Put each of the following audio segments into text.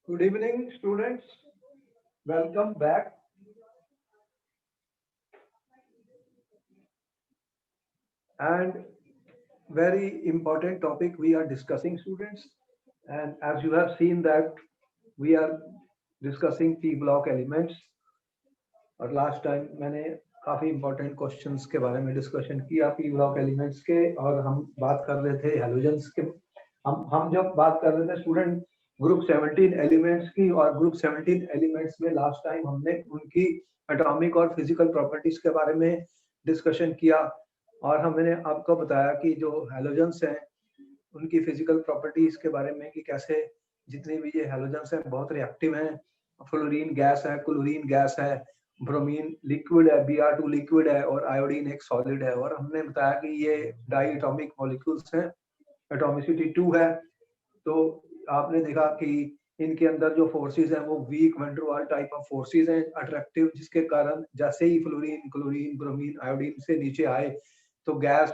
Good evening, students. Welcome back. And very important topic we are discussing, students. And as you have seen that we are discussing P block elements. और last time मैंने काफी important questions के बारे में discussion किया P block elements के, और हम बात कर रहे थे हैलोजेंस के। हम जब बात कर रहे थे स्टूडेंट ग्रुप 17 एलिमेंट्स की, और ग्रुप 17 एलिमेंट्स में लास्ट टाइम हमने उनकी एटॉमिक और फिजिकल प्रॉपर्टीज के बारे में डिस्कशन किया, और हमने आपको बताया कि जो हैलोजेंस हैं उनकी फिजिकल प्रॉपर्टीज के बारे में कि कैसे जितनी भी ये हैलोजेंस हैं बहुत रिएक्टिव हैं। फ्लोरीन गैस है, क्लोरीन गैस है, ब्रोमीन लिक्विड है, Br2 लिक्विड है, और आयोडीन एक सॉलिड है। और हमने बताया कि ये डाई एटॉमिक मॉलिक्यूल्स हैं, एटॉमिसिटी 2 है। तो आपने देखा कि इनके अंदर जो फोर्सेस हैं वो वीक वैन डर वाल टाइप ऑफ फोर्सेस हैं, अट्रैक्टिव, जिसके कारण जैसे ही फ्लोरीन, क्लोरीन, ब्रोमीन, आयोडीन से नीचे आए तो गैस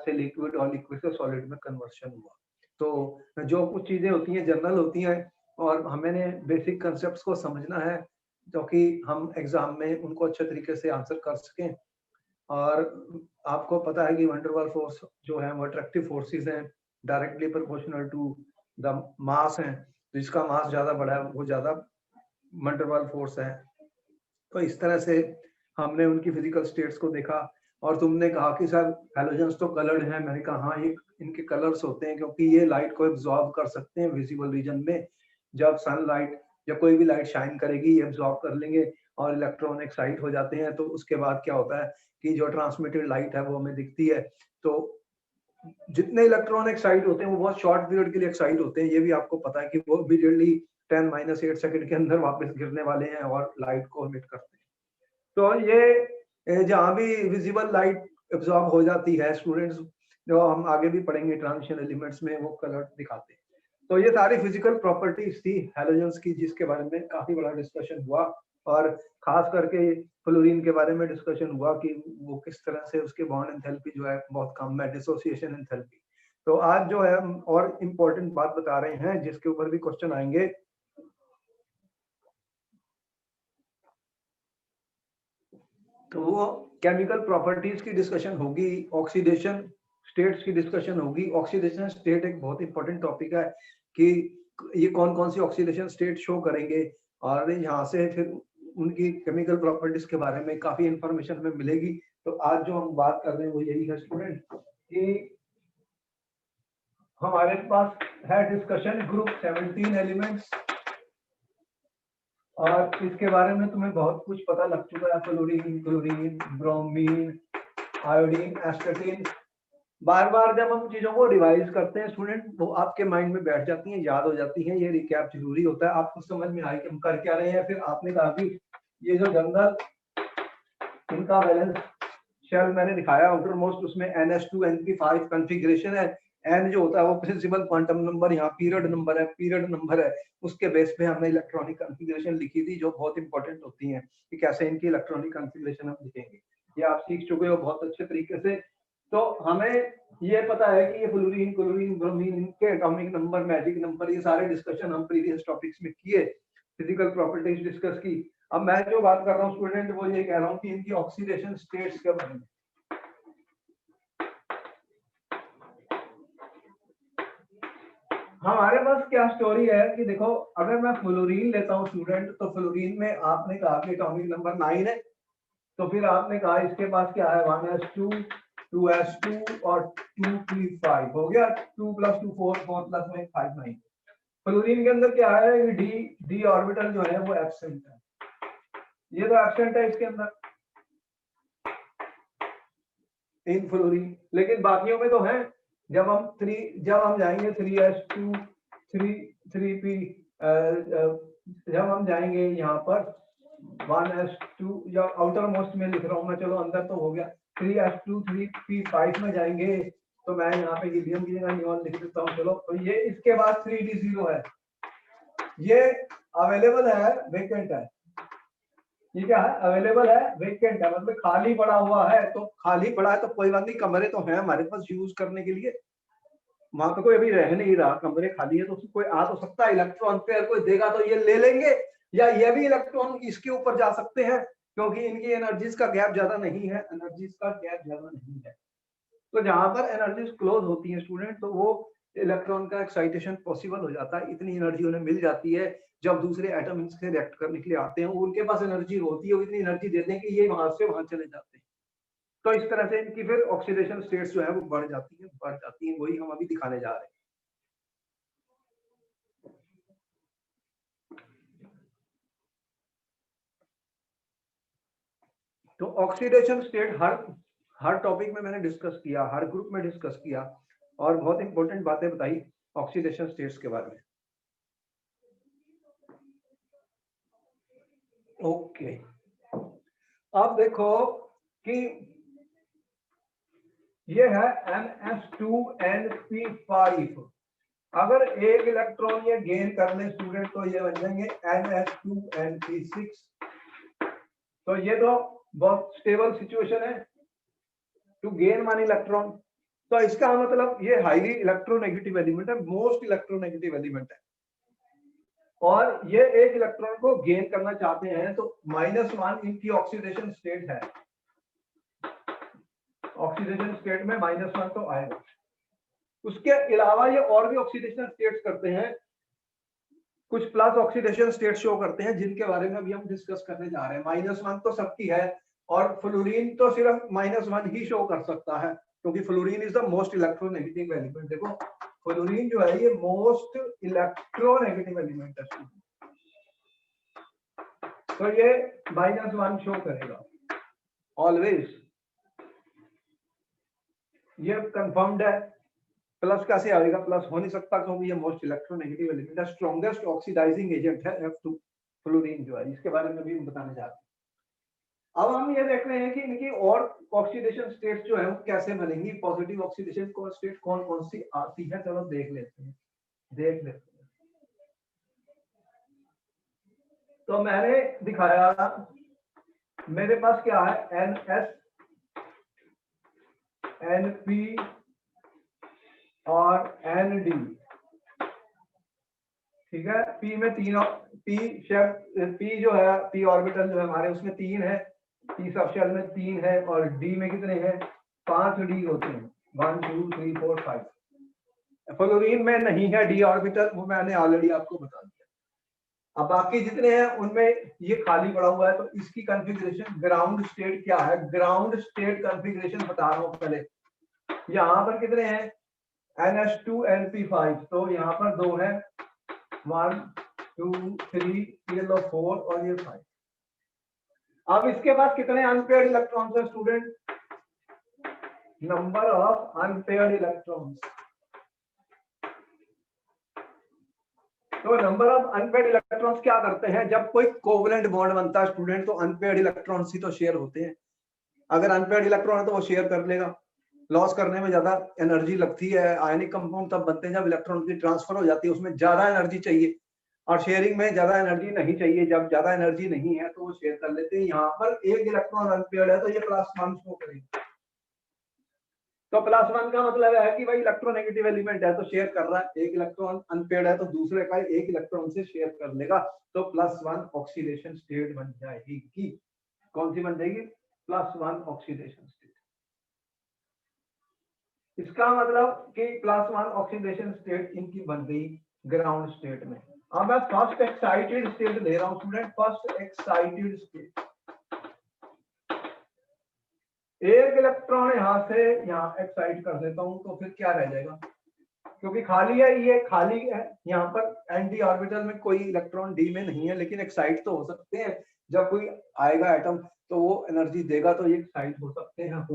से लिक्विड और लिक्विड से सॉलिड में कन्वर्शन हुआ। तो जो कुछ चीजें होती हैं जनरल होती हैं, और हमें बेसिक कंसेप्ट को समझना है जो कि हम एग्जाम में उनको अच्छे तरीके से आंसर कर सकें। और आपको पता है कि वैन डर वाल फोर्स जो है वो अट्रैक्टिव फोर्सेस हैं, directly proportional to the mass हैं। जिसका मास ज्यादा बड़ा है वो ज्यादा वैन डर वाल फोर्स है। तो इस तरह से हमने उनकी फिजिकल स्टेट्स को देखा। और तुमने कहा कि सर हैलोजेंस तो कलर्ड हैं। मैंने कहा हाँ, ये इनके कलर्स होते हैं क्योंकि ये लाइट को एब्जॉर्ब कर सकते हैं विजिबल रीजन में। जब सनलाइट या कोई भी लाइट शाइन करेगी ये एब्जॉर्ब कर लेंगे और इलेक्ट्रॉन एक्साइट हो जाते हैं। तो उसके बाद क्या होता है कि जो ट्रांसमिटेड लाइट है वो हमें दिखती है। तो जितने इलेक्ट्रॉन एक्साइट होते हैं वो बहुत शॉर्ट पीरियड के लिए एक्साइट होते हैं। ये भी आपको पता है कि वो इमीडिएटली 10-8 सेकंड के अंदर वापस गिरने वाले हैं और लाइट को एमिट करते हैं। तो ये जहाँ भी विजिबल लाइट एब्जॉर्ब हो जाती है स्टूडेंट्स, जो हम आगे भी पढ़ेंगे ट्रांजिशन एलिमेंट्स में, वो कलर दिखाते हैं। तो ये सारी फिजिकल प्रॉपर्टीज थी हैलोजेंस की, जिसके बारे में काफी बड़ा डिस्कशन हुआ। और खास करके फ्लोरीन के बारे में डिस्कशन हुआ कि वो किस तरह से उसके बॉन्ड एंथैल्पी जो है बहुत कम है, डिसोसिएशन एंथैल्पी। तो आज जो है हम और इम्पोर्टेंट बात बता रहे हैं जिसके ऊपर भी क्वेश्चन आएंगे। तो वो केमिकल प्रॉपर्टीज की डिस्कशन होगी, ऑक्सीडेशन स्टेट्स की डिस्कशन होगी। ऑक्सीडेशन स्टेट एक बहुत इंपॉर्टेंट टॉपिक है कि ये कौन कौन सी ऑक्सीडेशन स्टेट शो करेंगे, और यहाँ से फिर उनकी केमिकल प्रॉपर्टीज के बारे में काफी इंफॉर्मेशन हमें मिलेगी। तो आज जो हम बात कर रहे हैं वो यही है स्टूडेंट कि हमारे पास है डिस्कशन ग्रुप 17 एलिमेंट्स, और इसके बारे में तुम्हें बहुत कुछ पता लग चुका है। Fluorine, chlorine, bromine, iodine, astatine. बार बार जब हम चीजों को रिवाइज करते हैं स्टूडेंट, वो आपके माइंड में बैठ जाती हैं, याद हो जाती हैं। ये रिकैप जरूरी होता है, आपको समझ में आए कि हम कर क्या रहे हैं। फिर आपने कहा कि ये जो जनरल इनका बैलेंस शेल मैंने दिखाया आउटर मोस्ट, उसमें NH2 NP5 कॉन्फ़िगरेशन है। एन जो होता है वो प्रिंसिपल क्वांटम नंबर, यहाँ पीरियड नंबर है। उसके बेस पे हमने इलेक्ट्रॉनिक कॉन्फ़िगरेशन लिखी थी जो बहुत इंपॉर्टेंट होती हैं कि कैसे इनकी इलेक्ट्रॉनिक कॉन्फ़िगरेशन हम लिखेंगे। ये आप सीख चुके हो बहुत अच्छे तरीके से। तो हमें ये पता है कि ये फ्लोरीन, क्लोरीन, ब्रोमीन, इनके एटॉमिक नंबर, मैजिक नंबर, ये सारे डिस्कशन हम प्रीवियस टॉपिक्स में किए, फिजिकल प्रॉपर्टीज डिस्कस की। अब मैं जो बात कर रहा हूँ स्टूडेंट वो ये कह रहा हूँ कि इनकी ऑक्सीडेशन स्टेट्स के बारे में। हमारे पास क्या स्टोरी है कि देखो, अगर मैं फ्लोरीन लेता हूँ स्टूडेंट, तो फ्लोरीन में आपने कहा कि एटॉमिक नंबर 9 है। तो फिर आपने कहा इसके पास क्या है, 1s2, 2s2 और 2p5 हो गया। 2 + 2 4, 4 + 5 9। फ्लोरीन के अंदर क्या है, डी ऑर्बिटल जो है वो एब्सेंट है। ये तो एब्सेंट है इसके अंदर इन फ्लोरीन, लेकिन बाकियों में तो है। जब हम जाएंगे 3s2 3p, जब हम जाएंगे यहाँ पर 1s2, या आउटर मोस्ट में लिख रहा हूँ मैं, चलो अंदर तो हो गया। 3s2 3p5 में जाएंगे तो मैं यहाँ पे हीलियम की जगह नियॉन लिख देता हूँ। चलो, तो ये इसके बाद 3d0 है, ये अवेलेबल है, वेकेंट है। ये क्या है, अवेलेबल है, वेकेंट है, मतलब खाली पड़ा हुआ है। तो खाली पड़ा है तो कोई बात नहीं, कमरे तो हैं हमारे पास यूज करने के लिए। वहां पे कोई अभी रह नहीं रहा, कमरे खाली है, तो कोई आ तो सकता है, इलेक्ट्रॉन पेयर कोई देगा तो ये ले लेंगे, या ये भी इलेक्ट्रॉन इसके ऊपर जा सकते हैं, क्योंकि इनकी एनर्जीज का गैप ज्यादा नहीं है, एनर्जीज का गैप ज्यादा नहीं है। तो जहां पर एनर्जीज क्लोज होती है स्टूडेंट, तो वो इलेक्ट्रॉन का एक्साइटेशन पॉसिबल हो जाता है, इतनी एनर्जी उन्हें मिल जाती है। जब दूसरे एटम इनसे रिएक्ट करने के लिए आते हैं, उनके पास एनर्जी होती है, वो इतनी एनर्जी देते हैं कि ये वहां से वहां चले जाते हैं। तो इस तरह से इनकी फिर ऑक्सीडेशन स्टेट्स जो है वो बढ़ जाती है, वही हम अभी दिखाने जा रहे हैं। तो ऑक्सीडेशन स्टेट हर टॉपिक में मैंने डिस्कस किया, हर ग्रुप में डिस्कस किया, और बहुत इंपॉर्टेंट बातें बताई ऑक्सीडेशन स्टेट्स के बारे में। ओके, अब देखो कि ये है NH2NP5। अगर एक इलेक्ट्रॉन ये गेन कर ले स्टूडेंट, तो ये बन जाएंगे NH2NP6। तो ये तो बहुत स्टेबल सिचुएशन है टू गेन वन इलेक्ट्रॉन। तो इसका मतलब ये हाईली इलेक्ट्रोनेगेटिव एलिमेंट है, मोस्ट इलेक्ट्रोनेगेटिव एलिमेंट है, और ये एक इलेक्ट्रॉन को गेन करना चाहते हैं, तो -1 इनकी ऑक्सीडेशन स्टेट है। ऑक्सीडेशन स्टेट में -1 तो आएगा। उसके अलावा ये और भी ऑक्सीडेशन स्टेट्स करते हैं, कुछ प्लस ऑक्सीडेशन स्टेट शो करते हैं, जिनके बारे में अभी हम डिस्कस करने जा रहे हैं। -1 तो सबकी है, और फ्लोरीन तो सिर्फ -1 ही शो कर सकता है, क्योंकि fluorine is the most electronegative element. देखो फ्लोरीन जो है ये मोस्ट इलेक्ट्रोनेगेटिव एलिमेंट है, तो ये -1 शो करेगा ऑलवेज, ये कंफर्म्ड है। प्लस कैसे आएगा? प्लस हो नहीं सकता, क्योंकि ये मोस्ट इलेक्ट्रोनेगेटिव एलिमेंट है, स्ट्रॉन्गेस्ट ऑक्सीडाइजिंग एजेंट है F2 फ्लोरीन जो है, इसके बारे में भी हम बताने जा रहे हैं। अब हम ये देख रहे हैं कि इनकी और ऑक्सीडेशन स्टेट्स जो है वो कैसे बनेंगी, पॉजिटिव ऑक्सीडेशन स्टेट कौन कौन सी आती है, चलो देख लेते हैं। तो मैंने दिखाया, मेरे पास क्या है, NS NP और ND, ठीक है। P में तीन, P जो है, P ऑर्बिटल जो है हमारे उसमें 3 है, P सब शेल में 3 है, और D में कितने हैं? 5 D होते हैं, 1 2 3 4 5। फ्लोरीन में नहीं है D ऑर्बिटल, वो मैंने ऑलरेडी आपको बता दिया। अब बाकी जितने हैं उनमें ये खाली पड़ा हुआ है, तो इसकी कॉन्फ़िगरेशन ग्राउंड स्टेट क्या है, ग्राउंड स्टेट कॉन्फ़िगरेशन बता रहा हूं पहले। यहाँ पर कितने हैं? NH2NP5, तो यहाँ पर 2 है, 1 2 3, ये लो 4 और ये 5। अब इसके पास कितने अनपेयर्ड इलेक्ट्रॉन्स है student? Number of unpaired electrons. तो नंबर ऑफ अनपेयर्ड इलेक्ट्रॉन्स क्या करते हैं? जब कोई कोवलेंट बॉन्ड बनता है स्टूडेंट, तो अनपेयर्ड इलेक्ट्रॉन्स ही तो शेयर होते हैं। अगर अनपेयर्ड इलेक्ट्रॉन है तो वो शेयर कर लेगा, लॉस करने में ज्यादा एनर्जी लगती है। आयनिक कंपाउंड तब बनते हैं जब इलेक्ट्रॉन की ट्रांसफर हो जाती है, उसमें ज्यादा एनर्जी चाहिए, और शेयरिंग में ज्यादा एनर्जी नहीं चाहिए। जब ज्यादा एनर्जी नहीं है तो वो शेयर कर लेते हैं। यहाँ पर एक इलेक्ट्रॉन अनपेयर्ड है, तो ये +1 शो करेगा। तो +1 का मतलब है कि भाई इलेक्ट्रोनेगेटिव एलिमेंट है, तो शेयर कर रहा है। एक इलेक्ट्रॉन अनपेयर्ड है तो दूसरे का एक इलेक्ट्रॉन से शेयर कर लेगा, तो +1 ऑक्सीडेशन स्टेट बन जाएगी। कौन सी बन जाएगी? +1 ऑक्सीडेशन स्टेट। इसका मतलब कि +1 ऑक्सीडेशन स्टेट इनकी बन गई ग्राउंड स्टेट में। अब मैं फर्स्ट एक्साइटेड स्टेट ले रहा हूं स्टूडेंट, फर्स्ट एक्साइटेड स्टेट। एक इलेक्ट्रॉन यहां से यहां एक्साइट कर देता हूं, तो फिर क्या रह जाएगा? क्योंकि खाली है, ये खाली है, यहाँ पर एंटी ऑर्बिटल में कोई इलेक्ट्रॉन डी में नहीं है, लेकिन एक्साइट तो हो सकते हैं। जब कोई आएगा एटम तो वो एनर्जी देगा, तो ये एक्साइट हो सकते हैं।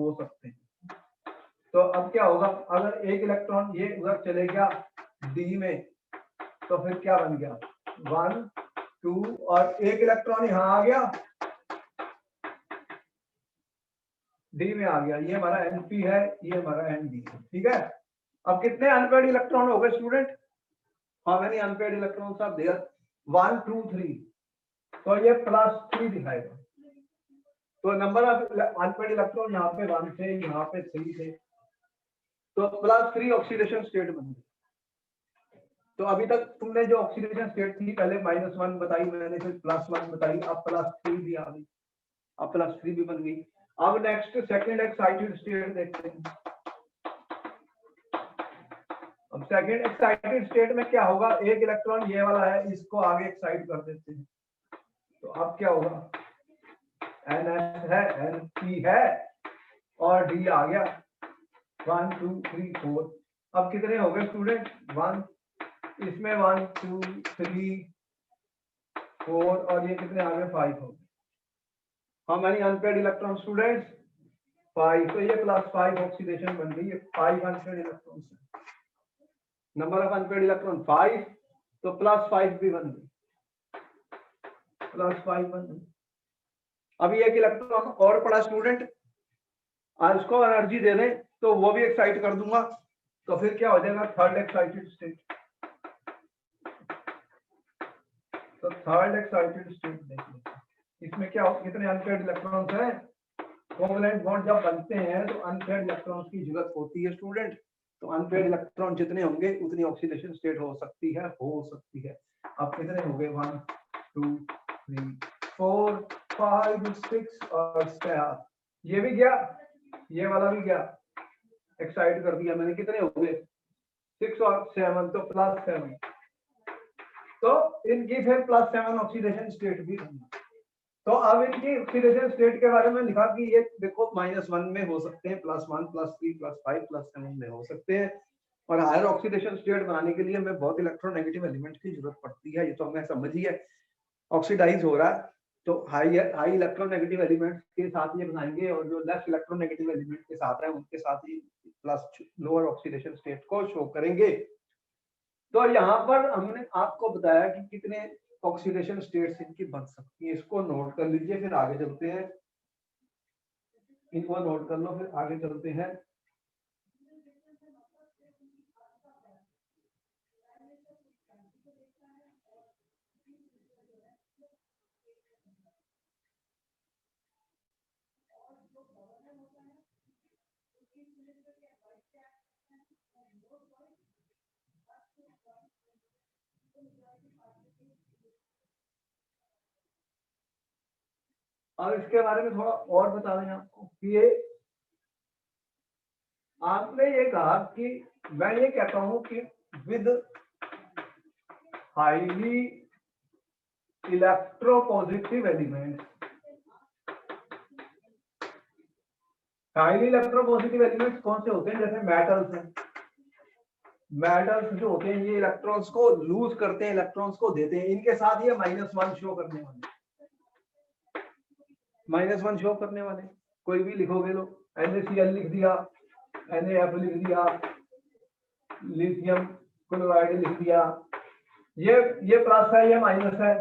तो अब क्या होगा? अगर एक इलेक्ट्रॉन ये उधर चले गया डी में, तो फिर क्या बन गया? 1 2, और एक इलेक्ट्रॉन यहां आ गया, डी में आ गया। ये हमारा NP है, ये हमारा ND है, ठीक है। अब कितने अनपेयर्ड इलेक्ट्रॉन हो गए student? How many unpaired electrons are there? 1 2 3, तो ये +3 दिखाएगा। तो नंबर ऑफ अनपेयर्ड इलेक्ट्रॉन यहाँ पे 1 थे, यहाँ पे 3 थे, तो +3 ऑक्सीडेशन स्टेट बन गई। तो अभी तक तुमने जो ऑक्सीडेशन स्टेट थी पहले -1 बताई मैंने, फिर +1 बताई, अब +3 भी आ गई, अब +3 भी बन गई। अब नेक्स्ट सेकंड एक्साइटेड स्टेट देखते हैं। अब सेकंड एक्साइटेड स्टेट में क्या होगा, एक इलेक्ट्रॉन ये वाला है, इसको आगे एक्साइट कर देते हैं। तो अब क्या होगा, NS है, NP है और D आ गया, 1 2 3 4। अब कितने हो गए स्टूडेंट, 1, इसमें 1 2 3 4 और ये कितने आ गए, 5 हो गए। How many unpaired electron students, 5। तो ये +5 ऑक्सीडेशन बन गई है, 5 अनपेयर्ड इलेक्ट्रॉन है। नंबर ऑफ अनपेयर्ड इलेक्ट्रॉन 5, तो +5 भी बन गई, +5 बन गई। अभी एक इलेक्ट्रॉन और पड़ा स्टूडेंट, और उसको एनर्जी दे दें तो वो भी एक्साइट कर दूंगा, तो फिर क्या हो जाएगा, थर्ड एक्साइटेड स्टेट। तो थर्ड एक्साइटेड स्टेट देखिए, इसमें क्या हो, कितने अनपेयर्ड इलेक्ट्रॉन्स हैं, कोवैलेंट बॉन्ड जब बनते हैं तो अनपेयर्ड इलेक्ट्रॉन्स की जरूरत होती है स्टूडेंट। तो अनपेयर्ड इलेक्ट्रॉन जितने होंगे उतनी ऑक्सीडेशन स्टेट हो सकती है, अब कितने हो गए, 1 2 3 4 5 6 और 7। ये भी गया, ये वाला भी गया, एक्साइट कर दिया मैंने, कितने हो गए, 6 और 7, तो +7। तो इनकी फिर +7 ऑक्सीडेशन स्टेट भी होंगी। तो अब इनकी ऑक्सीडेशन स्टेट के बारे में लिखा कि ये देखो -1 में हो सकते हैं, +1 +3 +5 +7 में हो सकते हैं। और हायर ऑक्सीडेशन स्टेट बनाने के लिए हमें बहुत इलेक्ट्रोनेगेटिव एलिमेंट की जरूरत पड़ती है, ये तो हमें समझ ही है। ऑक्सीडाइज हो रहा है तो हाई इलेक्ट्रोनेगेटिव एलिमेंट के साथ ये बनाएंगे, और जो लेस इलेक्ट्रोनेगेटिव एलिमेंट के साथ है उनके साथ ही प्लस लोअर ऑक्सीडेशन स्टेट को शो करेंगे। तो यहाँ पर हमने आपको बताया कि कितने ऑक्सीडेशन स्टेट्स इनकी बन सकती है, इसको नोट कर लीजिए, फिर आगे चलते हैं। इनको नोट कर लो, फिर आगे चलते हैं। अब इसके बारे में थोड़ा और बता दें आपको कि ये आपने ये कहा कि मैं ये कहता हूं कि with highly electropositive element, highly electropositive elements कौन से होते हैं, जैसे मेटल्स हैं। मेटल्स जो होते हैं ये इलेक्ट्रॉन्स को लूज करते हैं, इलेक्ट्रॉन्स को देते हैं, इनके साथ ये -1 शो करने वाले, -1 शो करने वाले। कोई भी लिखोगे तो NaCl लिख दिया, NaF लिख दिया, लिथियम क्लोराइड लिख दिया, ये प्लस है, ये माइनस है,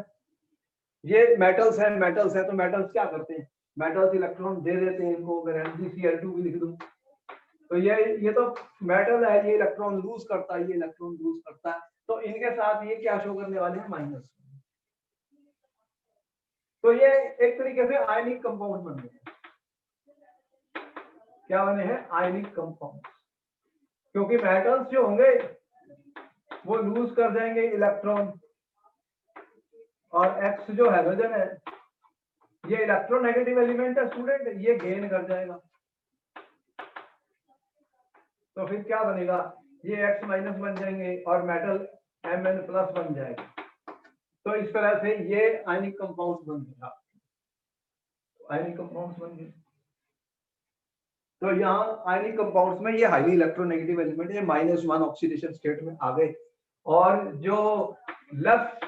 ये मेटल्स है, तो मेटल्स क्या करते हैं, मेटल्स इलेक्ट्रॉन दे देते हैं इनको। अगर MgCl2 भी लिख दूं तो ये तो मेटल है, ये इलेक्ट्रॉन लूज करता है, ये इलेक्ट्रॉन लूज करता है, तो इनके साथ ये क्या शो करने वाले हैं, माइनस। तो ये एक तरीके से आयनिक कंपाउंड बन गए। क्या बने हैं, आयनिक कंपाउंड, क्योंकि मेटल्स जो होंगे वो लूज कर जाएंगे इलेक्ट्रॉन, और X जो हाइड्रोजन है ये इलेक्ट्रोनेगेटिव एलिमेंट है स्टूडेंट, ये गेन कर जाएगा। तो फिर क्या बनेगा, ये X- बन जाएंगे और मेटल Mn+ बन जाएगा। तो इस तरह से ये आयनिक कंपाउंड बन गया, आयनिक कंपाउंड्स बन गए। तो यहाँ आयनिक कंपाउंड्स में ये हाईली इलेक्ट्रोनेगेटिव एलिमेंट ये -1 ऑक्सीडेशन स्टेट में आ गए, और जो लेस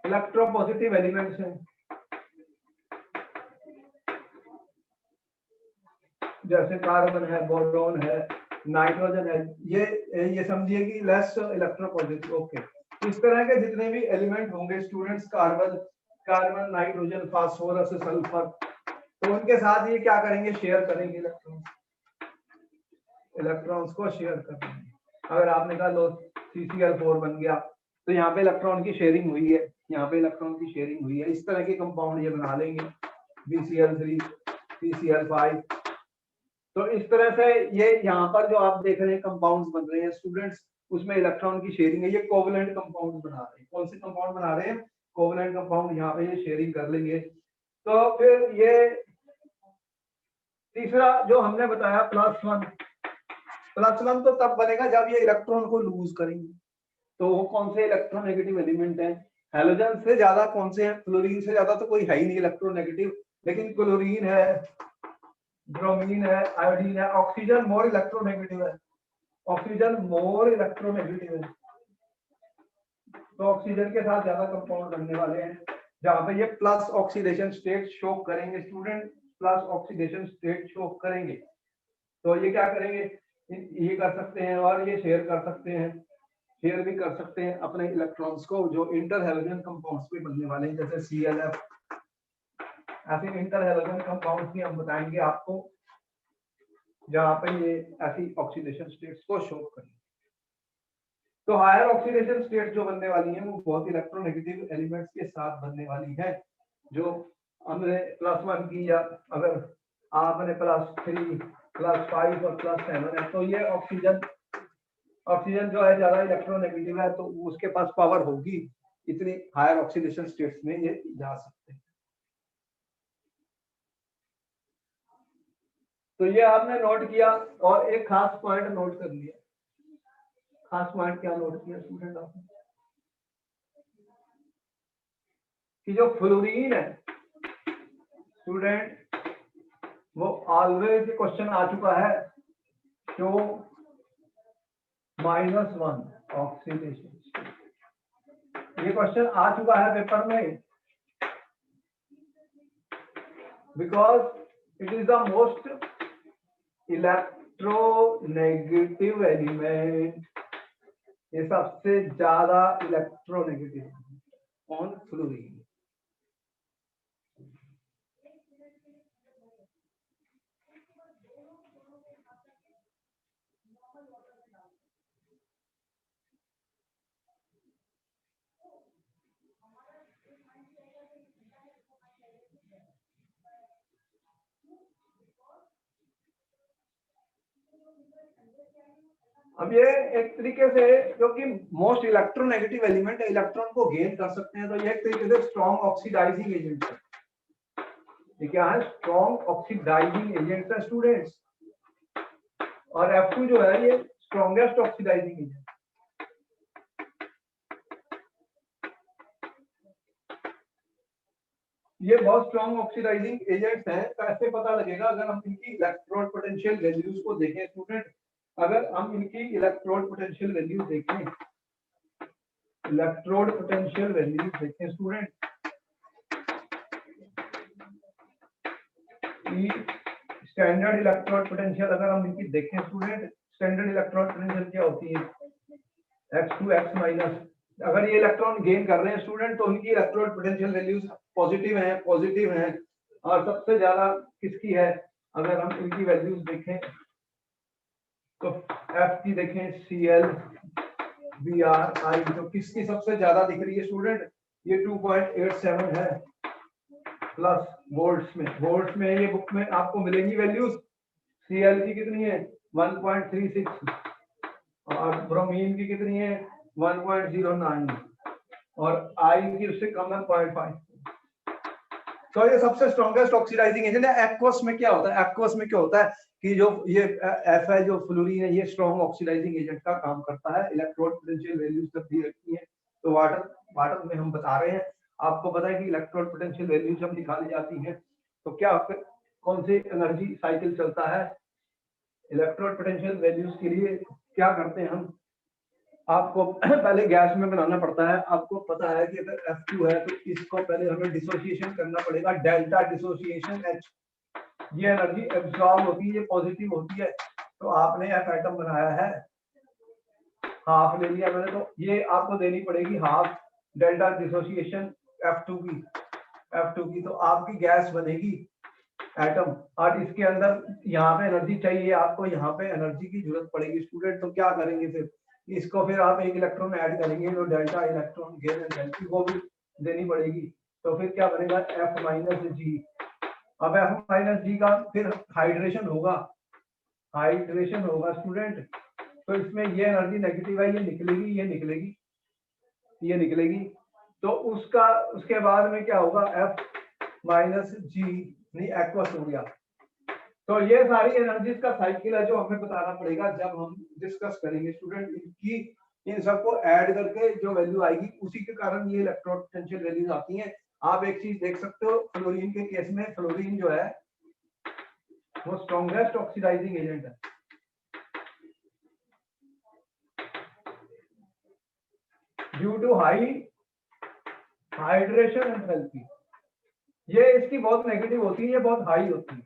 इलेक्ट्रोपॉजिटिव एलिमेंट्स हैं जैसे कार्बन है, बोरॉन है, नाइट्रोजन है, ये समझिए कि लेस इलेक्ट्रोपॉजिटिव। ओके, इस तरह के जितने भी एलिमेंट होंगे students, carbon nitrogen phosphorus sulphur, तो उनके साथ ये क्या करेंगे, शेयर करेंगे इलेक्ट्रॉन्स को शेयर करेंगे। अगर आपने कहा लो CCl4 बन गया तो यहाँ पे इलेक्ट्रॉन की शेयरिंग हुई है, यहाँ पे इलेक्ट्रॉन की शेयरिंग हुई है, इस तरह के कंपाउंड ये बना लेंगे, BCl3 CCl5 तो इस तरह से ये यहाँ पर जो आप देख रहे हैं कंपाउंड्स बन रहे हैं स्टूडेंट्स, उसमें इलेक्ट्रॉन की शेयरिंग है। ये कोवलेंट कंपाउंड बना रहे हैं। कौन से कंपाउंड बना रहे हैं? Covalent compound. यहाँ पे ये शेयरिंग कर लेंगे। तो फिर ये तीसरा जो हमने बताया +1, +1 तो तब बनेगा जब ये इलेक्ट्रॉन को लूज करेंगे। तो वो कौन से इलेक्ट्रोनेगेटिव एलिमेंट है? हेलोजन से ज्यादा कौन से हैं? फ्लोरीन से ज्यादा तो कोई है ही नहीं इलेक्ट्रोनेगेटिव, लेकिन क्लोरीन है, ब्रोमीन है, आयोडीन है। ऑक्सीजन मोर इलेक्ट्रोनेगेटिव है, ऑक्सीजन मोर इलेक्ट्रोनेगेटिव है। तो ऑक्सीजन के साथ ज्यादा कंपाउंड बनने वाले हैं, जहां पे ये प्लस ऑक्सीडेशन स्टेट शो करेंगे student, plus oxidation state show करेंगे। तो ये क्या करेंगे? ये कर सकते हैं और ये शेयर कर सकते हैं, शेयर भी कर सकते हैं अपने इलेक्ट्रॉन्स को जो इंटर हैलोजन कंपाउंड्स पे बनने वाले हैं, जैसे ClF। ऐसे इंटर हैलोजन कंपाउंड्स भी हम बताएंगे आपको, जहां पे ये ऐसी ऑक्सीडेशन स्टेट्स को शो करेंगे। तो हायर ऑक्सीडेशन स्टेट जो बनने वाली है वो बहुत इलेक्ट्रोनेगेटिव एलिमेंट्स के साथ बनने वाली है। जो हमने +1 की, या अगर आपने +3, +5 और +7 है, तो ये ऑक्सीजन जो है ज्यादा इलेक्ट्रोनेगेटिव है, तो उसके पास पावर होगी, इतनी हायर ऑक्सीडेशन स्टेट्स में ये जा सकते हैं। तो ये आपने नोट किया, और एक खास पॉइंट नोट कर लिया। खास पॉइंट क्या नोट किया स्टूडेंट आपने? कि जो फ्लोरीन है स्टूडेंट, वो ऑलवेज क्वेश्चन आ चुका है, जो -1 ऑक्सीडेशन, ये क्वेश्चन आ चुका है पेपर में, because it is the most electronegative element. ये सबसे ज्यादा इलेक्ट्रोनेगेटिव ऑन फ्लोरीन। अब ये एक तरीके से, क्योंकि मोस्ट इलेक्ट्रोनेगेटिव एलिमेंट इलेक्ट्रॉन को गेन कर सकते हैं, तो ये एक तरीके से स्ट्रॉन्ग ऑक्सीडाइजिंग एजेंट है। ये क्या है? स्ट्रॉन्ग ऑक्सीडाइजिंग एजेंट है स्टूडेंट्स। और F2 जो है ये स्ट्रॉन्गेस्ट ऑक्सीडाइजिंग एजेंट। ये बहुत स्ट्रॉन्ग ऑक्सीडाइजिंग एजेंट्स हैं। कैसे पता लगेगा? अगर हम इनकी इलेक्ट्रोड पोटेंशियल वैल्यूज को देखें स्टूडेंट, अगर हम इनकी इलेक्ट्रोड पोटेंशियल वैल्यूज देखें, इलेक्ट्रोड पोटेंशियल वैल्यूज देखें स्टूडेंट, स्टैंडर्ड इलेक्ट्रोड पोटेंशियल अगर हम इनकी देखें स्टूडेंट, स्टैंडर्ड इलेक्ट्रोड पोटेंशियल क्या होती है? X2 X-। अगर ये इलेक्ट्रॉन गेन कर रहे हैं स्टूडेंट, तो उनकी इलेक्ट्रोड पोटेंशियल वैल्यूज पॉजिटिव हैं। और सबसे ज्यादा किसकी है? अगर हम इनकी वैल्यूज देखें तो F की देखें, Cl Br I, जो किसकी सबसे ज्यादा दिख रही है स्टूडेंट? ये 2.87 है प्लस वोल्ट्स में ये बुक में आपको मिलेंगी वैल्यूज। Cl की कितनी है? 1.36, और ब्रोमीन की कितनी है? 1.09, और आई की उससे कम है 0.5। तो ये सबसे स्ट्रॉन्गेस्ट ऑक्सीडाइजिंग एजेंट है। एक्वस में क्या होता है? एक्वस में क्या होता है कि जो ये एफ है, जो फ्लोरीन है, ये स्ट्रॉन्ग ऑक्सीडाइजिंग एजेंट का काम करता है। इलेक्ट्रोड पोटेंशियल वैल्यूज तक दी रखती है। तो वाटर में हम बता रहे हैं, आपको पता है कि इलेक्ट्रोड पोटेंशियल वैल्यूज जब निकाली जाती है तो क्या कौन सी एनर्जी साइकिल चलता है? इलेक्ट्रोड पोटेंशियल वैल्यूज के लिए क्या करते हैं हम? आपको पहले गैस में बनाना पड़ता है। आपको पता है कि अगर F2 है तो इसको पहले हमें डिसोसिएशन करना पड़ेगा, डेल्टा डिसोसिएशन H। ये एनर्जी एब्सॉर्ब होती है, ये पॉजिटिव होती है। तो आपने F एटम बनाया है, हाफ ले लिया मैंने, तो ये आपको देनी पड़ेगी हाफ डेल्टा डिसोसिएशन F2 की। तो आपकी गैस बनेगी एटम, और इसके अंदर यहाँ पे एनर्जी चाहिए आपको, यहाँ पे एनर्जी की जरूरत पड़ेगी स्टूडेंट। तो क्या करेंगे फिर? इसको फिर आप एक इलेक्ट्रॉन ऐड करेंगे, तो डेल्टा इलेक्ट्रॉन गेन एनर्जी वो भी देनी पड़ेगी। तो फिर क्या बनेगा? F-G। अब F-G का फिर हाइड्रेशन होगा, हाइड्रेशन होगा स्टूडेंट, तो इसमें ये एनर्जी नेगेटिव है, ये निकलेगी, ये निकलेगी, ये निकलेगी। तो उसका उसके बाद में क्या होगा, F माइनस जी नहीं एक्वस हो गया। तो ये सारी एनर्जीज का साइकिल है जो हमें बताना पड़ेगा जब हम डिस्कस करेंगे स्टूडेंट। इनकी इन सबको ऐड करके जो वैल्यू आएगी उसी के कारण ये इलेक्ट्रोड पोटेंशियल वैल्यूज आती हैं। आप एक चीज देख सकते हो, फ्लोरीन के केस में फ्लोरीन जो है वो स्ट्रॉन्गेस्ट ऑक्सीडाइजिंग एजेंट है। Due to high hydration enthalpy, ये इसकी बहुत नेगेटिव होती है, ये बहुत हाई होती है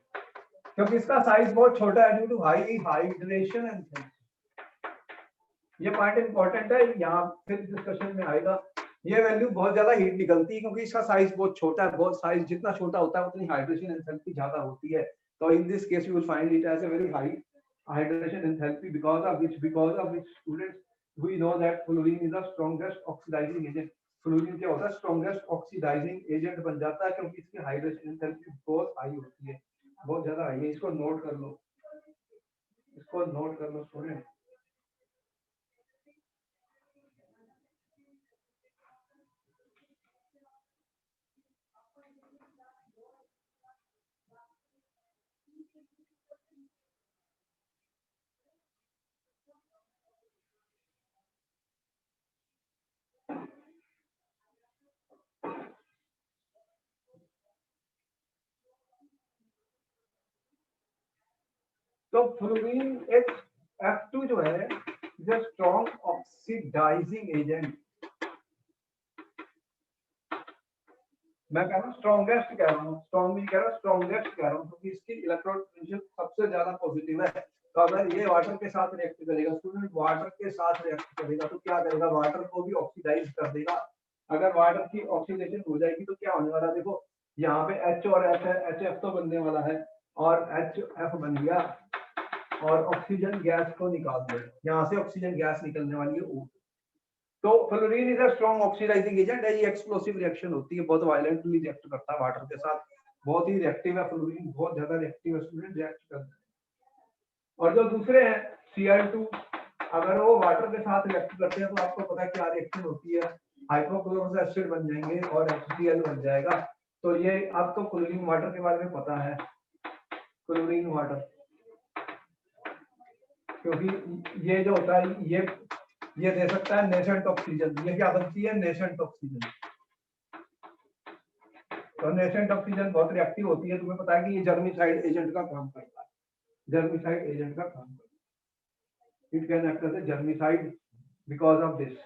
क्योंकि इसका साइज बहुत छोटा है due to high hydration enthalpy. ये पॉइंट इंपॉर्टेंट है, यहाँ फिर डिस्कशन में आएगा। ये वैल्यू बहुत ज्यादा हीट निकलती है क्योंकि इसका साइज बहुत छोटा है, बहुत साइज जितना छोटा होता है उतनी हाइड्रेशन एंथैल्पी ज्यादा होती है। तो in this case you will find it as a very high hydration enthalpy because of which students we know that fluorine is the strongest oxidising agent. Fluorine क्या होता है, स्ट्रॉन्गेस्ट ऑक्सीडाइजिंग एजेंट बन जाता है क्योंकि इसकी हाइड्रेशन एंथैल्पी बहुत high होती है, बहुत ज्यादा हाई है। इसको नोट कर लो, इसको नोट कर लो स्टूडेंट। तो फ्लोरीन एक F2 जो है जो स्ट्रॉन्ग ऑक्सीडाइजिंग एजेंट, मैं कह रहा हूँ स्ट्रॉन्गेस्ट कह रहा हूँ, स्ट्रॉन्ग नहीं कह रहा, स्ट्रॉन्गेस्ट कह रहा हूँ क्योंकि इसकी इलेक्ट्रॉन पोटेंशियल सबसे ज्यादा पॉजिटिव है। तो अगर ये वाटर के साथ रिएक्ट करेगा स्टूडेंट, वाटर के साथ रिएक्ट करेगा तो क्या करेगा, वाटर को भी ऑक्सीडाइज कर देगा। अगर वाटर की ऑक्सीडेशन हो जाएगी तो क्या होने वाला, देखो यहाँ पे H और F है, HF तो बनने वाला है और HF बन गया और ऑक्सीजन गैस को निकाल दिया, यहाँ से ऑक्सीजन गैस निकलने वाली है O। तो fluorine is a strong oxidising agent है, ये एक्सप्लोसिव रिएक्शन होती है, बहुत वायलेंटली रिएक्ट करता है वाटर के साथ, बहुत ही रिएक्टिव है फ्लोरीन, बहुत ज्यादा रिएक्टिव है स्टूडेंट, रिएक्ट करता है। और जो दूसरे हैं Cl2, अगर वो वाटर के साथ रिएक्ट करते हैं तो आपको पता है क्या रिएक्शन होती है, हाइपोक्लोरस एसिड बन जाएंगे और HCl बन जाएगा। तो ये आपको क्लोरीन वाटर के बारे में पता है, क्लोरीन वाटर, क्योंकि ये जो होता है ये दे सकता है नेसेंट ऑक्सीजन। ये क्या बनती है, नेसेंट ऑक्सीजन। तो नेसेंट ऑक्सीजन बहुत रिएक्टिव होती है, तुम्हें पता है कि ये जर्मिसाइड एजेंट का काम करता है, जर्मिसाइड एजेंट का काम करता है। It can act as a germicide because of this.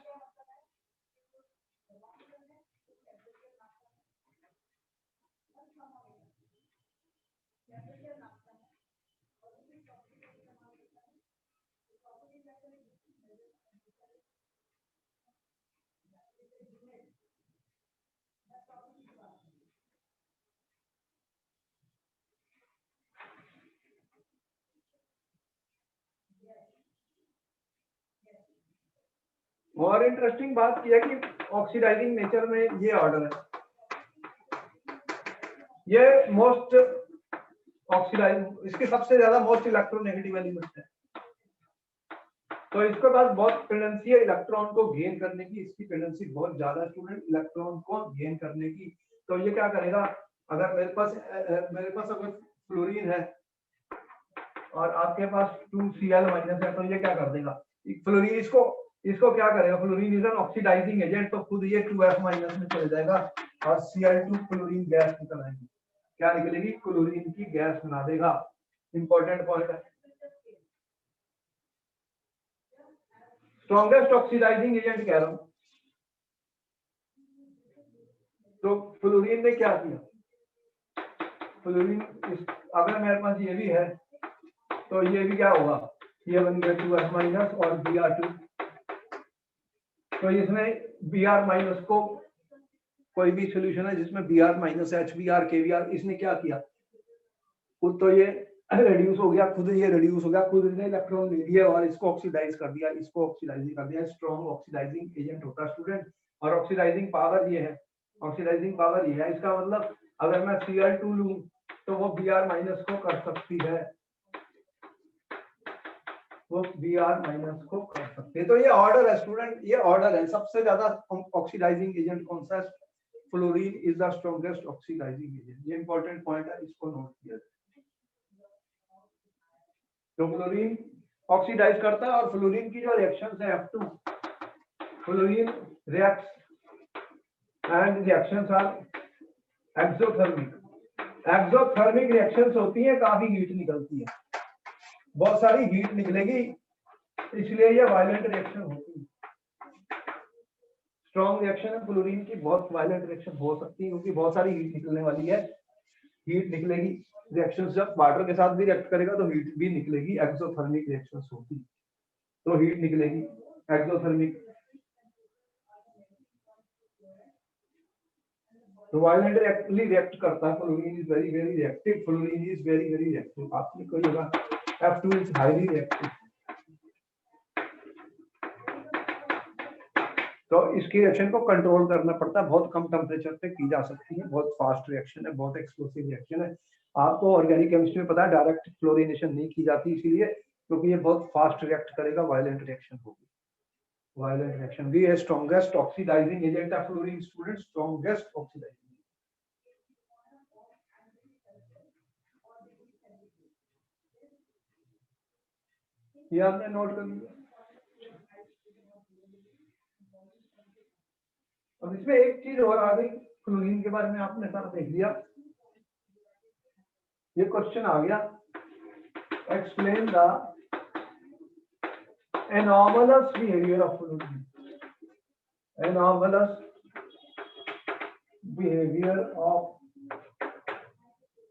और इंटरेस्टिंग बात यह है कि ऑक्सीडाइजिंग नेचर में ये ऑर्डर है, ये मोस्ट ऑक्सीडाइज, इसके सबसे ज्यादा मोस्ट इलेक्ट्रोनेगेटिव एलिमेंट है। तो इसके पास बहुत टेंडेंसी है इलेक्ट्रॉन को गेन करने की, इसकी टेंडेंसी बहुत ज्यादा है स्टूडेंट इलेक्ट्रॉन को गेन करने की। तो ये क्या करेगा, अगर मेरे पास अगर फ्लोरीन है और आपके पास 2Cl माइनस है तो ये क्या कर देगा, फ्लोरीन इसको क्या करेगा, fluorine is an oxidising agent, तो खुद ये 2F माइनस में चले जाएगा और Cl2 क्लोरीन गैस निकल आएगी। क्या निकलेगी, क्लोरीन की गैस बना देगा। इंपॉर्टेंट पॉइंट है, स्ट्रॉन्गेस्ट ऑक्सीडाइजिंग एजेंट कह रहा हूं। तो फ्लोरीन ने क्या किया, फ्लोरीन अगर मेरे पास ये भी है तो ये भी क्या होगा, ये बन गया 2F माइनस और Br2। तो इसमें Br माइनस को, कोई भी सॉल्यूशन है जिसमें Br माइनस HBr KBr, इसने क्या किया, खुद तो ये रिड्यूस हो गया, खुद ये रिड्यूस हो गया, खुद ने इलेक्ट्रॉन ले लिया और इसको ऑक्सीडाइज कर दिया, इसको ऑक्सीडाइजिंग कर दिया। स्ट्रॉन्ग ऑक्सीडाइजिंग एजेंट होता है स्टूडेंट। और ऑक्सीडाइजिंग पावर ये है, ऑक्सीडाइजिंग पावर ये है, इसका मतलब अगर मैं Cl2 लूं तो वो Br माइनस को कर सकती है, वो Br माइनस को कर सकते हैं। तो ये ऑर्डर है स्टूडेंट, ये ऑर्डर है। सबसे ज्यादा ऑक्सीडाइजिंग एजेंट कौन सा है? Fluorine is the strongest oxidising agent. ये इंपॉर्टेंट पॉइंट है, इसको नोट किया जाए। तो फ्लोरीन ऑक्सीडाइज करता है और फ्लोरीन की जो रिएक्शंस है F2, fluorine reacts and reactions are exothermic. Exothermic reactions होती है, काफी हीट निकलती है, बहुत सारी हीट निकलेगी, इसलिए ये वायलेंट रिएक्शन होती है। स्ट्रॉन्ग रिएक्शन है फ्लोरीन की, बहुत वायलेंट रिएक्शन हो सकती है क्योंकि बहुत सारी हीट निकलने वाली है, हीट निकलेगी। रिएक्शन जब वाटर के साथ भी रिएक्ट करेगा तो हीट भी निकलेगी, एक्सोथर्मिक रिएक्शन होती, तो हीट निकलेगी एक्सोथर्मिक। तो वायलेंट रिएक्ट करता है। Fluorine is very very reactive, fluorine is very very reactive. आपने कोई होगा F2 इज हाईली रिएक्टिव। तो इसकी रिएक्शन को कंट्रोल करना पड़ता है, बहुत कम टेम्परेचर पे की जा सकती है, बहुत फास्ट रिएक्शन है, बहुत एक्सप्लोसिव रिएक्शन है। आपको ऑर्गेनिक केमिस्ट्री में पता है डायरेक्ट फ्लोरिनेशन नहीं की जाती, इसीलिए क्योंकि ये बहुत फास्ट रिएक्ट करेगा, वायलेंट रिएक्शन होगी। वायलेंट रिएक्शन भी है स्ट्रॉन्गेस्ट ऑक्सीडाइजिंग एजेंट है फ्लोरीन स्टूडेंट, स्ट्रॉन्गेस्ट ऑक्सीडाइजिंग। ये आपने नोट कर लिया। अब इसमें एक चीज और आ गई, क्लोरीन के बारे में आपने सारा देख लिया। ये क्वेश्चन आ गया, explain the anomalous behavior of fluorine. Anomalous behavior of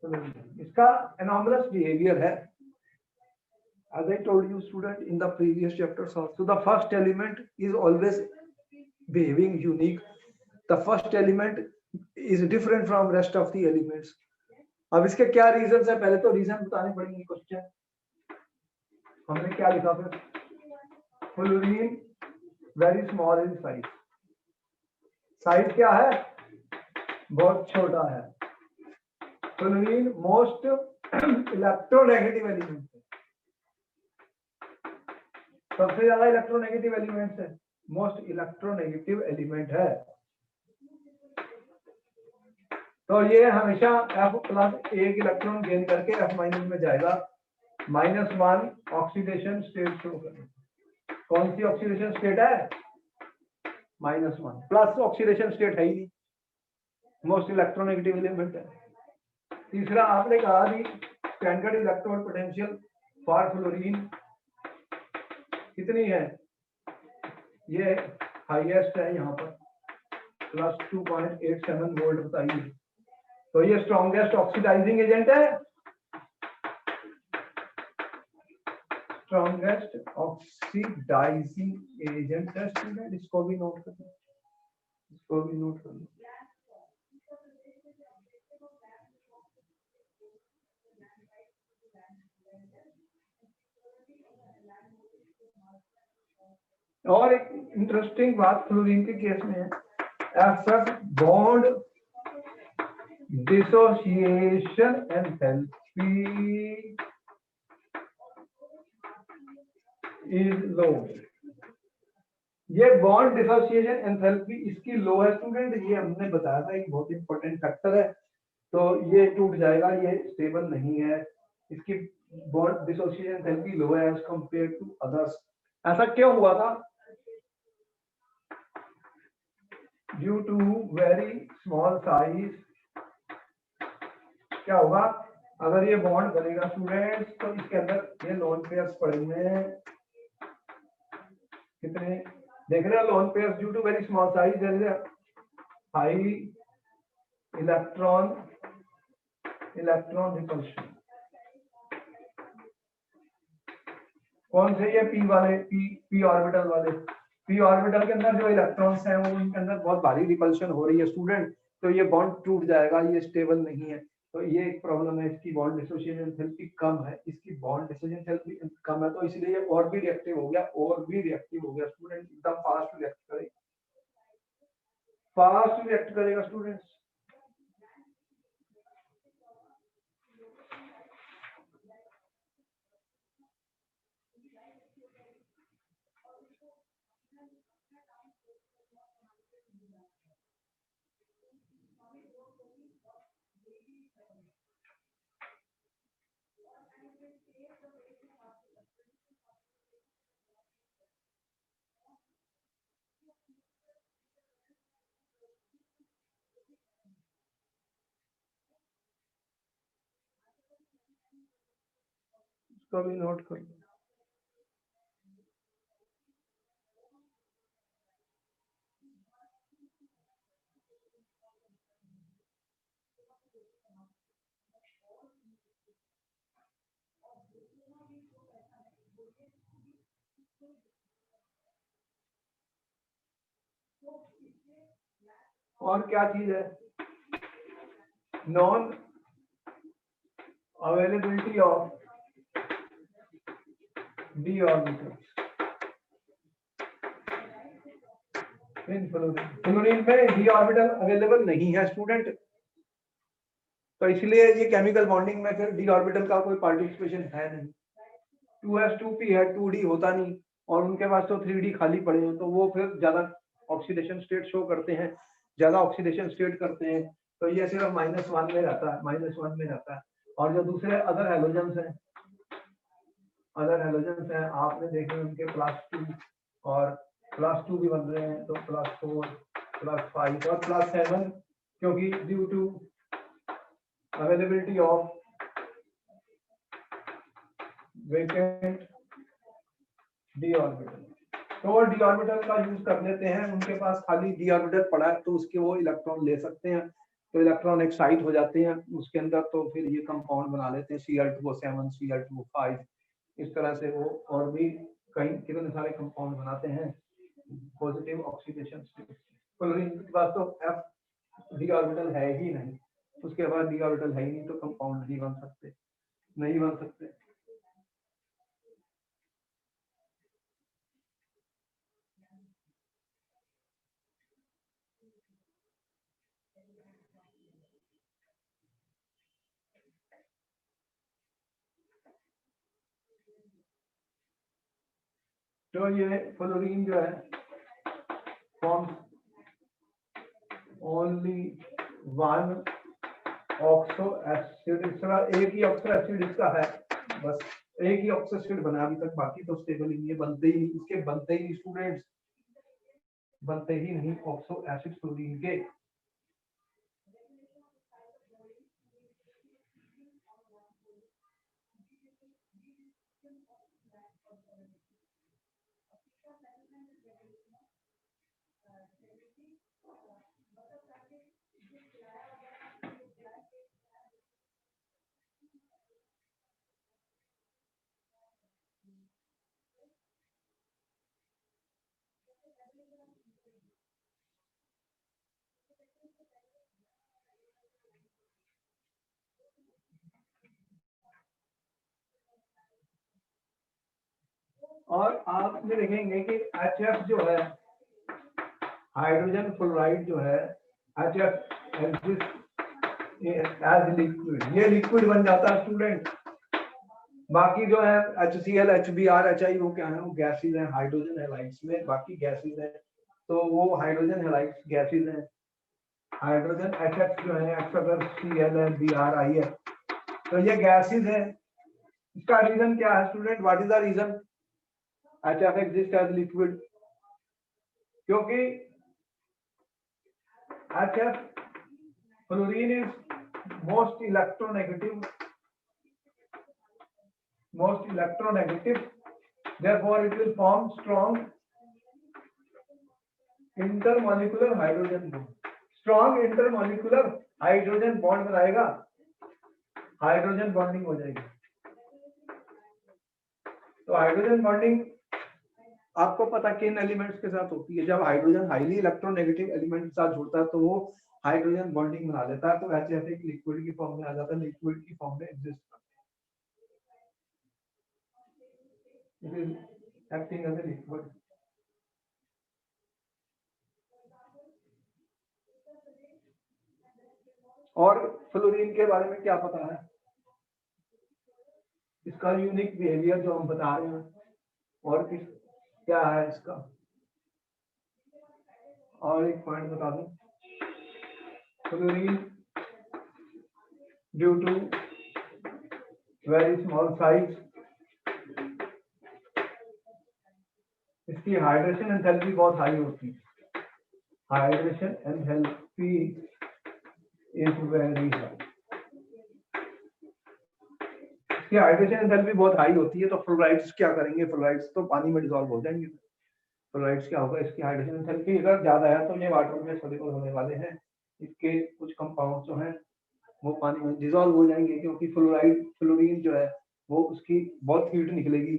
fluorine. इसका anomalous behavior है, as I told you student in the previous chapters also, the first element is always behaving unique. The first element is different from rest of the elements. अब इसके क्या reason है, पहले तो reason बताने पड़ेंगे। Question हमने क्या लिखा फिर, fluorine very small in size, size क्या है, बहुत छोटा है। फ्लोरीन मोस्ट इलेक्ट्रोनेगेटिव एलिमेंट है, सबसे ज्यादा इलेक्ट्रोनेगेटिव एलिमेंट है, मोस्ट इलेक्ट्रोनेगेटिव एलिमेंट है। तो ये हमेशा F+ एक इलेक्ट्रॉन गेन करके F- में जाएगा। -1 ऑक्सीडेशन स्टेट शो करेगा। कौन सी ऑक्सीडेशन स्टेट है, -1। प्लस ऑक्सीडेशन स्टेट है ही नहीं, मोस्ट इलेक्ट्रोनेगेटिव एलिमेंट है। तीसरा आपने कहा भी standard electrode potential for fluorine कितनी है, ये हाईएस्ट है यहाँ पर, +2.87 वोल्ट बताइए। तो ये स्ट्रॉन्गेस्ट ऑक्सीडाइजिंग एजेंट है, स्ट्रॉन्गेस्ट ऑक्सीडाइजिंग एजेंट है स्टूडेंट, इसको भी नोट कर लो, इसको भी नोट कर लो। और एक इंटरेस्टिंग बात फ्लोरीन के केस में है, F F bond dissociation enthalpy is low. ये बॉन्ड डिसोसिएशन एंथैल्पी इसकी लो है स्टूडेंट, ये हमने बताया था, एक बहुत इंपॉर्टेंट फैक्टर है। तो ये टूट जाएगा, ये स्टेबल नहीं है, इसकी बॉन्ड डिसोसिएशन एंथैल्पी लो है एज कंपेयर टू अदर्स। ऐसा क्यों हुआ था, due to very small size. क्या होगा, अगर ये बॉन्ड बनेगा स्टूडेंट्स तो इसके अंदर ये लोन पेयर्स पड़ेंगे, कितने देख रहे हो, lone pairs due to very small size there is high electron repulsion. कौन से, ये पी वाले, पी ऑर्बिटल वाले, पी ऑर्बिटल के अंदर जो इलेक्ट्रॉन्स हैं वो उनके अंदर बहुत भारी रिपल्शन हो रही है स्टूडेंट, तो ये बॉन्ड टूट जाएगा, ये स्टेबल नहीं है। तो ये एक प्रॉब्लम है, इसकी बॉन्ड डिसोसिएशन एंथैल्पी कम है, इसकी बॉन्ड डिसोसिएशन एंथैल्पी कम है, तो इसलिए ये और भी रिएक्टिव हो गया, और भी रिएक्टिव हो गया स्टूडेंट, एकदम फास्ट रिएक्ट करेगा, फास्ट रिएक्ट करेगा स्टूडेंट्स। इसका भी नोट कर लो। और क्या चीज है? Non availability of D orbital in fluorine. Fluorine में डी ऑर्बिटल अवेलेबल नहीं है स्टूडेंट, तो इसलिए ये केमिकल बॉन्डिंग में फिर डी ऑर्बिटल का कोई पार्टिसिपेशन है नहीं। 2s2p है, 2d होता नहीं, और उनके पास तो 3d खाली पड़े हैं, तो वो फिर ज्यादा ऑक्सीडेशन स्टेट शो करते हैं, ज्यादा ऑक्सीडेशन स्टेट करते हैं, तो ये सिर्फ -1 में रहता है, -1 में रहता है। और जो दूसरे अदर हेलोजेंस हैं, आपने देखे उनके +2 और +2 भी बन रहे हैं, तो +4 +5 और +7, क्योंकि due to availability of vacant D orbital, तो डी ऑर्बिटल का यूज कर लेते हैं, उनके पास खाली डी ऑर्बिटल पड़ा है तो उसके वो इलेक्ट्रॉन ले सकते हैं, तो इलेक्ट्रॉन एक्साइट हो जाते हैं उसके अंदर, तो फिर ये कंपाउंड बना लेते हैं Cl2O7 Cl2O5, इस तरह से वो और भी कई कितने सारे कंपाउंड बनाते हैं पॉजिटिव ऑक्सीडेशन स्टेट। क्लोरीन के पास तो F डी ऑर्बिटल है ही नहीं, उसके बाद डी ऑर्बिटल है ही नहीं, तो कंपाउंड नहीं बन सकते। तो ये फ्लोरीन जो है फॉर्म्स ओनली 1 ऑक्सो एसिड, इस तरह एक ही ऑक्सो एसिड इसका है, बस एक ही ऑक्सो एसिड बना अभी तक, बाकी तो स्टेबल ही नहीं है, बनते ही नहीं, इसके बनते ही नहीं स्टूडेंट्स, बनते ही नहीं ऑक्सो एसिड फ्लोरीन के। और आप में देखेंगे कि HF जो है, हाइड्रोजन फ्लोराइड जो है, HF एग्जिस्ट एज लिक्विड, ये लिक्विड बन जाता है स्टूडेंट। बाकी जो है HCl HBr HI वो क्या है, वो गैसेज हैं, हाइड्रोजन हैलाइड्स में बाकी गैसेज हैं, तो वो हाइड्रोजन हैलाइड्स गैसेज हैं। हाइड्रोजन HF जो है, X अगर Cl है Br I है, तो ये गैसेज है। इसका रीजन क्या है student? What is the reason HF exist as liquid? क्योंकि HF fluorine is most electronegative, therefore it will form strong intermolecular hydrogen bond, strong intermolecular hydrogen bond बनाएगा, हाइड्रोजन बॉन्डिंग हो जाएगी। तो हाइड्रोजन बॉन्डिंग आपको पता किन एलिमेंट्स के साथ होती है? जब हाइड्रोजन हाईली इलेक्ट्रोनेगेटिव एलिमेंट के साथ जुड़ता है तो वो हाइड्रोजन बॉन्डिंग बना लेता है, तो HF एक लिक्विड की फॉर्म में आ जाता है, लिक्विड की फॉर्म में एग्जिस्ट करता है, it is acting as a liquid. और फ्लोरीन के बारे में क्या पता है? इसका यूनिक बिहेवियर जो हम बता रहे हैं, और क्या है इसका? और एक पॉइंट बता दूं, fluorine due to very small size, इसकी हाइड्रेशन एंथैल्पी बहुत हाई होती है, hydration enthalpy is very high, इसकी हाइड्रेशन एंथैल्पी बहुत हाई होती है। तो फ्लोराइड्स क्या करेंगे, फ्लोराइड्स तो पानी में डिसॉल्व हो जाएंगे। फ्लोराइड्स क्या होगा, इसकी हाइड्रेशन एंथैल्पी अगर ज्यादा है तो ये वाटर में सोल्यूबल होने वाले हैं, इसके कुछ कंपाउंड जो हैं वो पानी में डिसॉल्व हो जाएंगे, क्योंकि फ्लोराइड फ्लोरीन जो है वो उसकी बहुत हीट निकलेगी,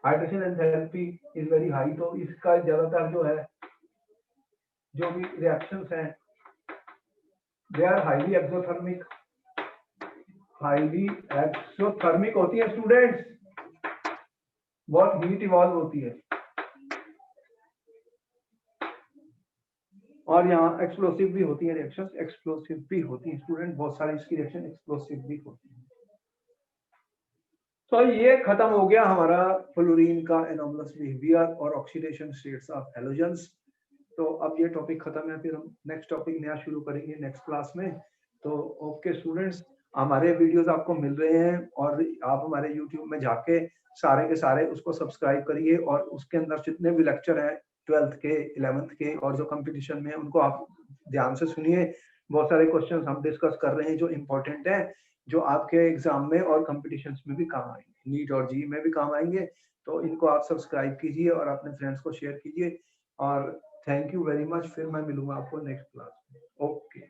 hydration enthalpy is very high. तो इसका ज्यादातर जो है जो भी रिएक्शंस हैं they are highly exothermic, highly exothermic होती है स्टूडेंट्स, बहुत हीट इवॉल्व होती है। और यहाँ एक्सप्लोसिव भी होती है रिएक्शंस, एक्सप्लोसिव भी होती है स्टूडेंट, बहुत सारी इसकी रिएक्शन एक्सप्लोसिव भी होती है। तो ये खत्म हो गया हमारा फ्लोरीन का एनोमलस बिहेवियर और ऑक्सीडेशन स्टेट्स ऑफ हैलोजेंस। तो अब ये टॉपिक खत्म है, फिर हम नेक्स्ट टॉपिक नया शुरू करेंगे नेक्स्ट क्लास में। तो ओके स्टूडेंट्स, हमारे वीडियोस आपको मिल रहे हैं और आप हमारे यूट्यूब में जाके सारे के सारे उसको सब्सक्राइब करिए, और उसके अंदर जितने भी लेक्चर हैं 12th के 11th के और जो कंपटीशन में उनको आप ध्यान से सुनिए। बहुत सारे क्वेश्चंस हम डिस्कस कर रहे हैं जो इम्पोर्टेंट है, जो आपके एग्जाम में और कॉम्पिटिशन्स में भी काम आएंगे, नीट और जी में भी काम आएंगे। तो इनको आप सब्सक्राइब कीजिए और अपने फ्रेंड्स को शेयर कीजिए। और थैंक यू वेरी मच, फिर मैं मिलूंगा आपको नेक्स्ट क्लास में। ओके।